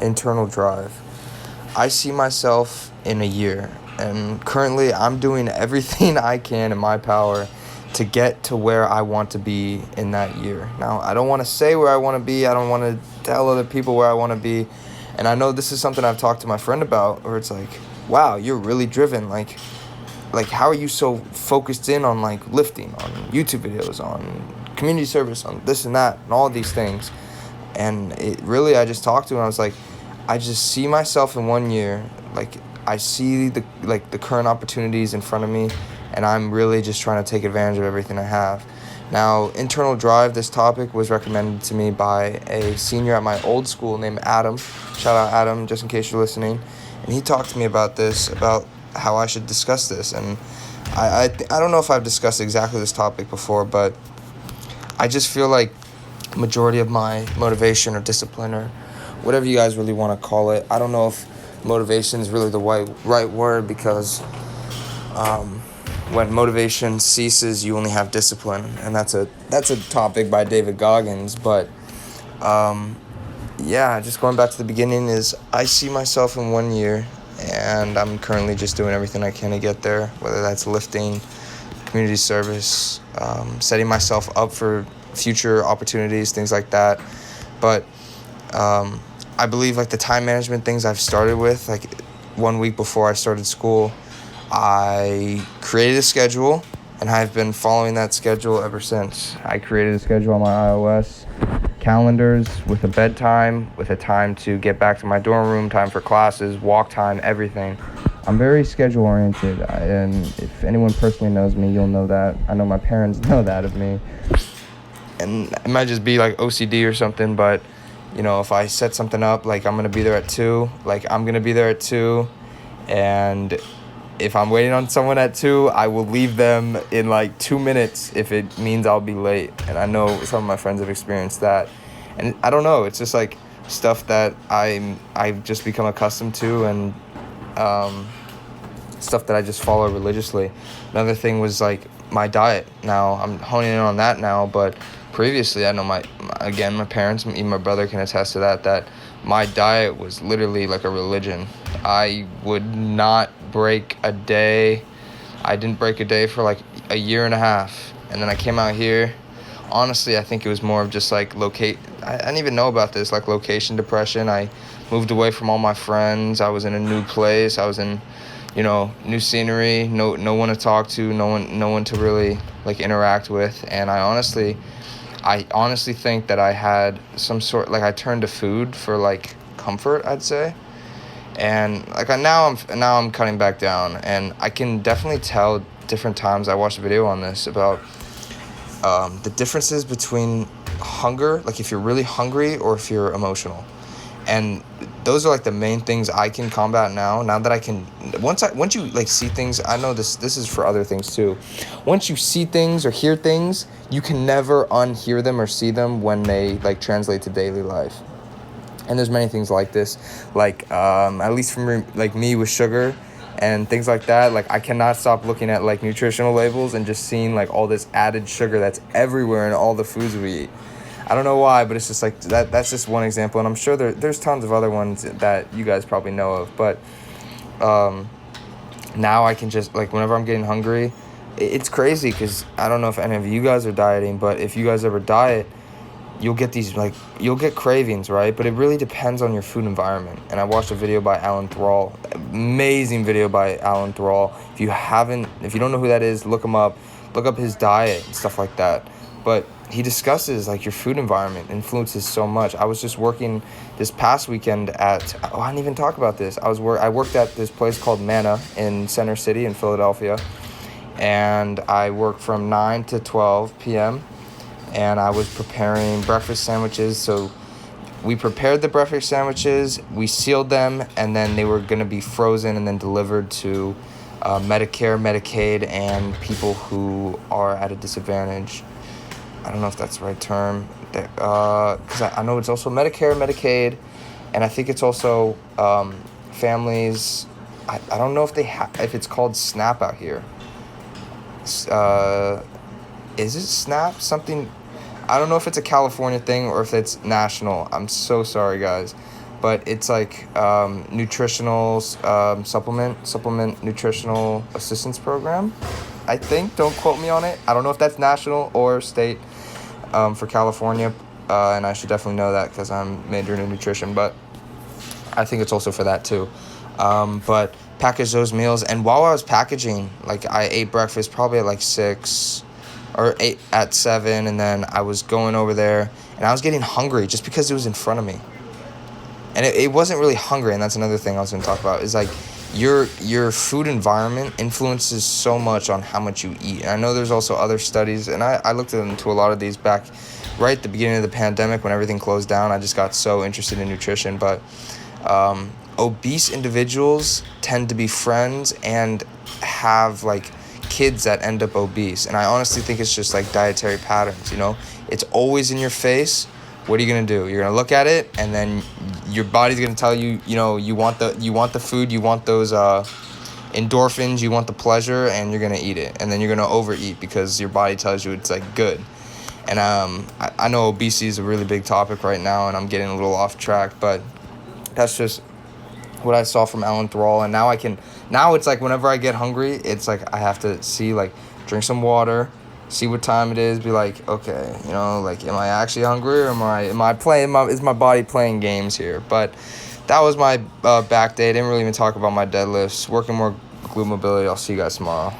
internal drive. I see myself in a year, and currently I'm doing everything I can in my power to get to where I want to be in that year. Now, I don't want to say where I want to be. I don't want to tell other people where I want to be. And I know this is something I've talked to my friend about, where it's like, wow, you're really driven. Like how are you so focused in on like lifting, on YouTube videos, on community service, on this and that, and all these things. And it really, I just talked to him. I was like, I just see myself in 1 year. Like I see the current opportunities in front of me, and I'm really just trying to take advantage of everything I have. Now, internal drive, this topic was recommended to me by a senior at my old school named Adam. Shout out Adam, just in case you're listening. And he talked to me about this, about how I should discuss this. And I don't know if I've discussed exactly this topic before, but I just feel like majority of my motivation or discipline or whatever you guys really want to call it, I don't know if motivation is really the right word, because when motivation ceases, you only have discipline, and that's a topic by David Goggins. But yeah, just going back to the beginning, is I see myself in 1 year, and I'm currently just doing everything I can to get there, whether that's lifting, community service, setting myself up for future opportunities, things like that. But I believe like the time management things I've started with, like 1 week before I started school, I created a schedule, and I've been following that schedule ever since. I created a schedule on my iOS calendars with a bedtime, with a time to get back to my dorm room, time for classes, walk time, everything. I'm very schedule oriented, and if anyone personally knows me, you'll know that. I know my parents know that of me. And it might just be like OCD or something, but you know, if I set something up, like I'm going to be there at 2, like I'm going to be there at 2, and if I'm waiting on someone at 2, I will leave them in like 2 minutes if it means I'll be late. And I know some of my friends have experienced that. And I don't know, it's just like stuff that I've just become accustomed to, and stuff that I just follow religiously. Another thing was like my diet. Now I'm honing in on that now, but previously I know my parents, even my brother can attest to that my diet was literally like a religion. I would not break a day. I didn't break a day for like a year and a half. And then I came out here. Honestly, I think it was more of just like I didn't even know about this, like location depression. I moved away from all my friends. I was in a new place. I was in, new scenery, no one to talk to, no one to really like interact with. And I honestly think that I had some sort, like I turned to food for like comfort, I'd say. And like now I'm cutting back down, and I can definitely tell different times. I watched a video on this about the differences between hunger, like if you're really hungry or if you're emotional. And those are like the main things I can combat now that I can, once you like see things, I know this is for other things too. Once you see things or hear things, you can never unhear them or see them when they like translate to daily life. And there's many things like this, like at least from like me with sugar and things like that. Like I cannot stop looking at like nutritional labels and just seeing like all this added sugar that's everywhere in all the foods we eat. I don't know why, but it's just like that's just one example, and I'm sure there's tons of other ones that you guys probably know of. But now I can just, like, whenever I'm getting hungry, it's crazy, because I don't know if any of you guys are dieting, but if you guys ever diet, you'll get cravings, right? But it really depends on your food environment. And I watched a video by Alan Thrall, amazing video by Alan Thrall. If you don't know who that is, look him up, look up his diet and stuff like that. But he discusses like your food environment influences so much. I was just working this past weekend I didn't even talk about this. I worked at this place called Manna in Center City in Philadelphia, and I worked from 9 to 12 p.m. and I was preparing breakfast sandwiches. So we prepared the breakfast sandwiches, we sealed them, and then they were going to be frozen and then delivered to Medicare, Medicaid, and people who are at a disadvantage. I don't know if that's the right term, because I know it's also Medicare, Medicaid, and I think it's also families. I don't know if it's called SNAP out here. Is it SNAP? Something. I don't know if it's a California thing or if it's national. I'm so sorry, guys. but it's like nutritional supplement nutritional assistance program. I think. Don't quote me on it. I don't know if that's national or state for California, and I should definitely know that because I'm majoring in nutrition. But I think it's also for that too. But package those meals, and while I was packaging, like I ate breakfast probably at like 6 or 8 at 7, and then I was going over there, and I was getting hungry just because it was in front of me. And it wasn't really hungry, and that's another thing I was going to talk about, is like your food environment influences so much on how much you eat. And I know there's also other studies, and I looked into a lot of these back right at the beginning of the pandemic when everything closed down. I just got so interested in nutrition, but obese individuals tend to be friends and have like kids that end up obese. And I honestly think it's just like dietary patterns, you know? It's always in your face. What are you gonna do? You're gonna look at it, and then your body's gonna tell you, you know, you want the food, you want those endorphins, you want the pleasure, and you're gonna eat it. And then you're gonna overeat because your body tells you it's like good. And I know obesity is a really big topic right now, and I'm getting a little off track, but that's just what I saw from Alan Thrall. And now it's like whenever I get hungry, it's like I have to drink some water, see what time it is, be like, okay, you know, like, am I actually hungry, or is my body playing games here? But that was my back day. I didn't really even talk about my deadlifts, working more glute mobility. I'll see you guys tomorrow.